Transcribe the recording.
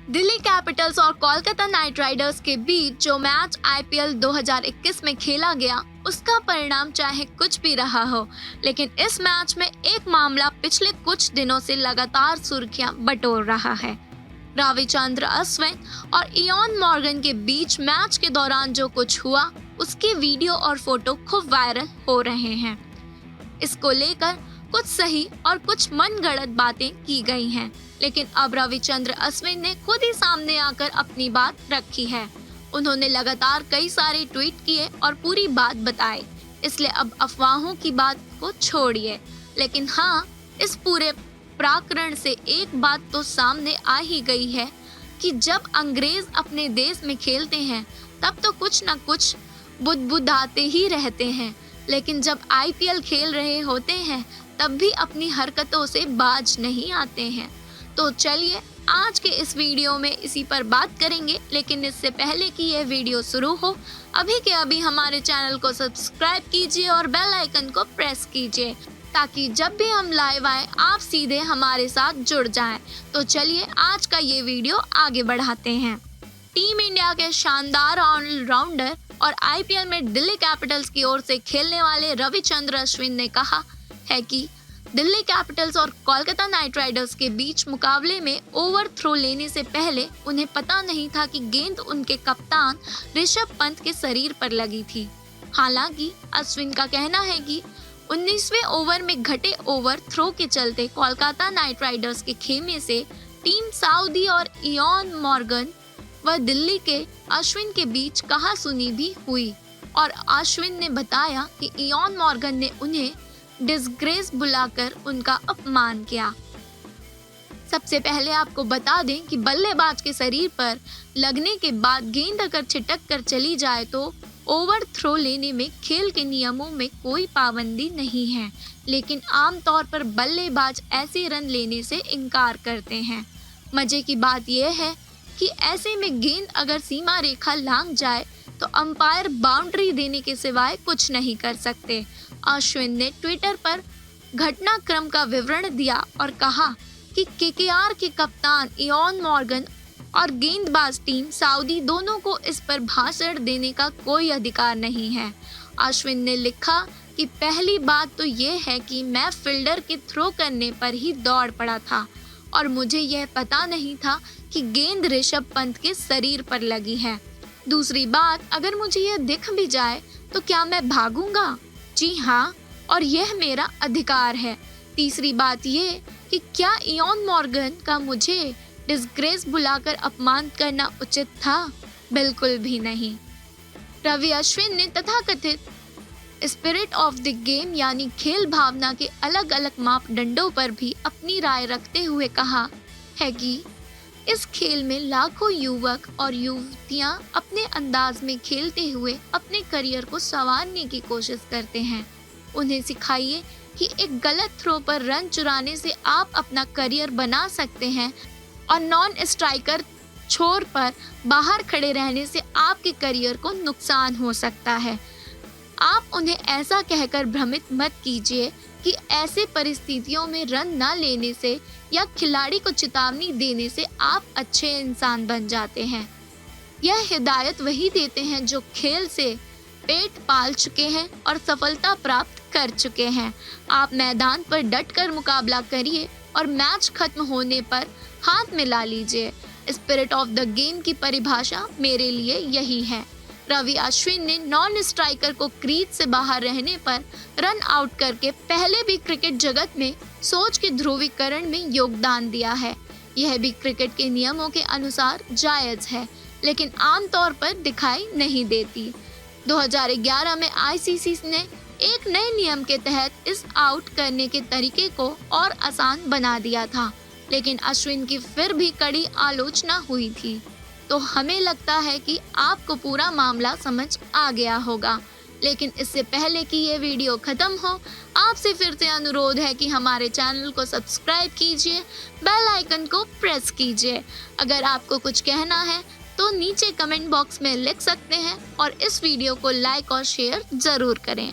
Delhi Capitals और Kolkata night Riders के बीच जो मैच आईपीएल 2021 में खेला गया, उसका परिणाम चाहे कुछ भी रहा हो, लेकिन इस मैच में एक मामला पिछले कुछ दिनों से लगातार सुर्खियां बटोर रहा है। रविचंद्रन अश्विन और इयान मॉर्गन के बीच मैच के दौरान जो कुछ हुआ, उसके वीडियो और फोटो खूब वायरल हो रहे हैं। इसको लेकर कुछ सही और कुछ मनगढ़ंत बातें की गई हैं, लेकिन अब रविचंद्रन अश्विन ने खुद ही सामने आकर अपनी बात रखी है। उन्होंने लगातार कई सारे ट्वीट किए और पूरी बात बताई, इसलिए अब अफवाहों की बात को छोड़िए। लेकिन हाँ, इस पूरे प्रकरण से एक बात तो सामने आ ही गई है कि जब अंग्रेज अपने देश में खेलते हैं तब तो कुछ न कुछ बुदबुदाते ही रहते हैं, लेकिन जब आईपीएल खेल रहे होते हैं तब भी अपनी हरकतों से बाज नहीं आते हैं। तो चलिए आज के इस वीडियो में इसी पर बात करेंगे, लेकिन इससे पहले कि यह वीडियो शुरू हो, अभी के अभी हमारे चैनल को सब्सक्राइब कीजिए और बेल आइकन को प्रेस कीजिए, ताकि जब भी हम लाइव आए आप सीधे हमारे साथ जुड़ जाएं। तो चलिए आज का ये वीडियो आगे बढ़ाते हैं। टीम इंडिया के शानदार ऑलराउंडर और आईपीएल में दिल्ली कैपिटल्स की ओर से खेलने वाले रविचंद्रन अश्विन ने कहा है कि दिल्ली कैपिटल्स और कोलकाता नाइट राइडर्स के बीच मुकाबले में ओवर थ्रो लेने से पहले उन्हें पता नहीं था कि गेंद उनके कप्तान ऋषभ पंत के शरीर पर लगी थी। हालांकि अश्विन का कहना है कि 19वें ओवर में घटे ओवर थ्रो के चलते कोलकाता नाइट राइडर्स के खेमे से टीम साउदी और इयान मॉर्गन व दिल्ली के अश्विन के बीच कहासुनी भी हुई और अश्विन ने बताया कि इयान मॉर्गन ने उन्हें डिसग्रेस बुलाकर उनका अपमान किया। सबसे पहले आपको बता दें कि बल्लेबाज के शरीर पर लगने के बाद गेंद अगर छिटक कर चली जाए तो ओवर थ्रो लेने में खेल के नियमों में कोई पाबंदी नहीं है, लेकिन आमतौर पर बल्लेबाज ऐसे रन लेने से इनकार करते हैं। मजे की बात यह है कि ऐसे में गेंद अगर सीमा रेखा लांघ जाए तो अंपायर बाउंड्री देने के सिवाय कुछ नहीं कर सकते। अश्विन ने ट्विटर पर घटनाक्रम का विवरण दिया और कहा कि केकेआर के कप्तान इयान मॉर्गन और गेंदबाज टीम साउदी दोनों को इस पर भाषण देने का कोई अधिकार नहीं है। अश्विन ने लिखा कि पहली बात तो ये है कि मैं फील्डर के थ्रो करने पर ही दौड़ पड़ा था और मुझे यह पता नहीं था कि गेंद ऋषभ पंत के शरीर पर लगी है। दूसरी बात, अगर मुझे यह दिख भी जाए तो क्या मैं भागूंगा? जी हाँ, और यह मेरा अधिकार है। तीसरी बात ये कि क्या इयान मॉर्गन का मुझे डिसग्रेस बुलाकर अपमान करना उचित था? बिल्कुल भी नहीं। रवि अश्विन ने तथाकथित स्पिरिट ऑफ द गेम यानी खेल भावना के अलग अलग मापदंडों पर भी अपनी राय रखते हुए कहा है कि इस खेल में लाखों युवक और युवतियां अपने अंदाज में खेलते हुए अपने करियर को संवारने की कोशिश करते हैं। उन्हें सिखाइए कि एक गलत थ्रो पर रन चुराने से आप अपना करियर बना सकते हैं और नॉन स्ट्राइकर छोर पर बाहर खड़े रहने से आपके करियर को नुकसान हो सकता है। आप उन्हें ऐसा कहकर भ्रमित मत कीजिए कि ऐसे परिस्थितियों में रन न लेने से या खिलाड़ी को चेतावनी देने से आप अच्छे इंसान बन जाते हैं। यह हिदायत वही देते हैं जो खेल से पेट पाल चुके हैं और सफलता प्राप्त कर चुके हैं। आप मैदान पर डटकर मुकाबला करिए और मैच खत्म होने पर हाथ मिला लीजिए। स्पिरिट ऑफ द गेम की परिभाषा मेरे लिए यही है। रवि अश्विन ने नॉन स्ट्राइकर को क्रीज से बाहर रहने पर रन आउट करके पहले भी क्रिकेट जगत में सोच के ध्रुवीकरण में योगदान दिया है। यह भी क्रिकेट के नियमों के अनुसार जायज है, लेकिन आमतौर पर दिखाई नहीं देती। 2011 में आईसीसी ने एक नए नियम के तहत इस आउट करने के तरीके को और आसान बना दिया था, लेकिन अश्विन की फिर भी कड़ी आलोचना हुई थी। तो हमें लगता है कि आपको पूरा मामला समझ आ गया होगा, लेकिन इससे पहले कि ये वीडियो खत्म हो, आपसे फिर से अनुरोध है कि हमारे चैनल को सब्सक्राइब कीजिए, बेल आइकन को प्रेस कीजिए। अगर आपको कुछ कहना है तो नीचे कमेंट बॉक्स में लिख सकते हैं और इस वीडियो को लाइक और शेयर जरूर करें।